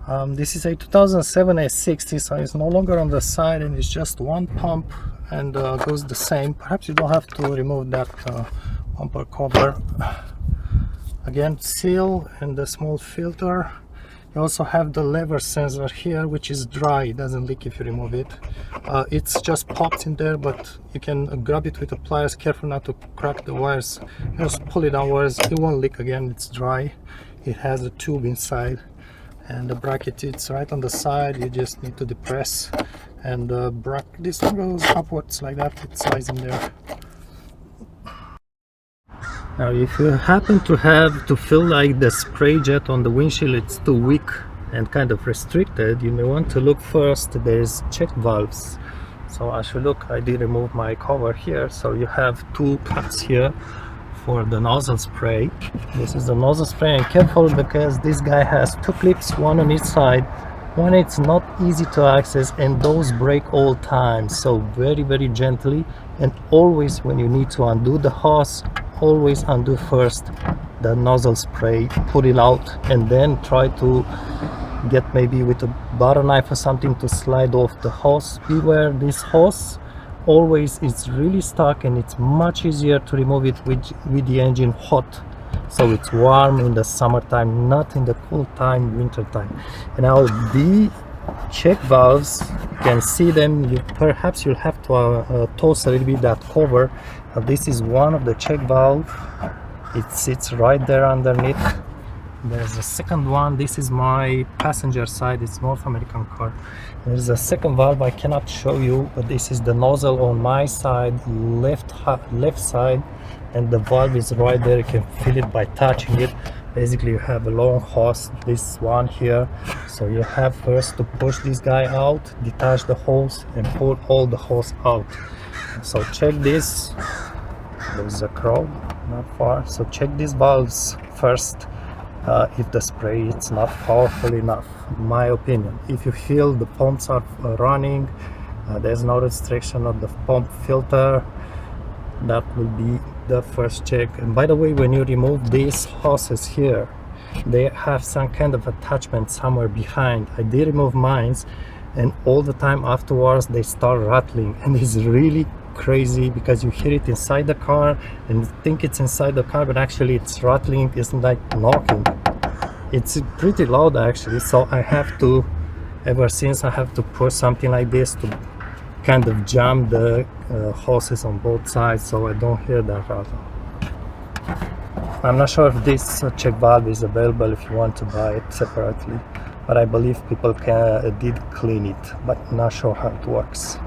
This is a 2007 S60, so it's no longer on the side and it's just one pump and goes the same. Perhaps you don't have to remove that bumper cover. Again, seal and the small filter. You also have the lever sensor here, which is dry, it doesn't leak if you remove it. It's just popped in there, but you can grab it with the pliers. Careful not to crack the wires. Just pull it downwards, it won't leak again, it's dry. It has a tube inside, and the bracket is right on the side. You just need to depress, and this one goes upwards like that, it slides in there. Now if you happen to have to feel like the spray jet on the windshield it's too weak and kind of restricted, you may want to look first. There's check valves. So as you look, I did remove my cover here, so you have two caps here for the nozzle spray. This is the nozzle spray, and careful because this guy has two clips, one on each side. One, it's not easy to access, and those break all time, so very gently, and always when you need to undo the hose, always undo first the nozzle spray, put it out, and then try to get maybe with a butter knife or something to slide off the hose. Beware, this hose always is really stuck, and it's much easier to remove it with the engine hot, so it's warm in the summertime, not in the cool time, winter time. And now the check valves, you can see them. Perhaps you'll have to toss a little bit that cover. This is one of the check valve. It sits right there underneath. There's a second one. This is my passenger side, it's North American car. There's a second valve I cannot show you, but this is the nozzle on my side, left side, and the valve is right there. You can feel it by touching it. Basically you have a long hose, this one here, so you have first to push this guy out, detach the hose, and pull all the hose out. So check this. There's a crowd not far, so check these valves first. If the spray is not powerful enough, in my opinion. If you feel the pumps are running, there's no restriction of the pump filter, that will be the first check. And by the way, when you remove these hoses here, they have some kind of attachment somewhere behind. I did remove mine, and all the time afterwards they start rattling, and it's really crazy because you hear it inside the car and think it's inside the car, but actually it's rattling. It's like knocking. It's pretty loud actually, so I have to, ever since, I have to push something like this to kind of jam the hoses on both sides so I don't hear that rattle. I'm not sure if this check valve is available if you want to buy it separately, but I believe people did clean it, but not sure how it works.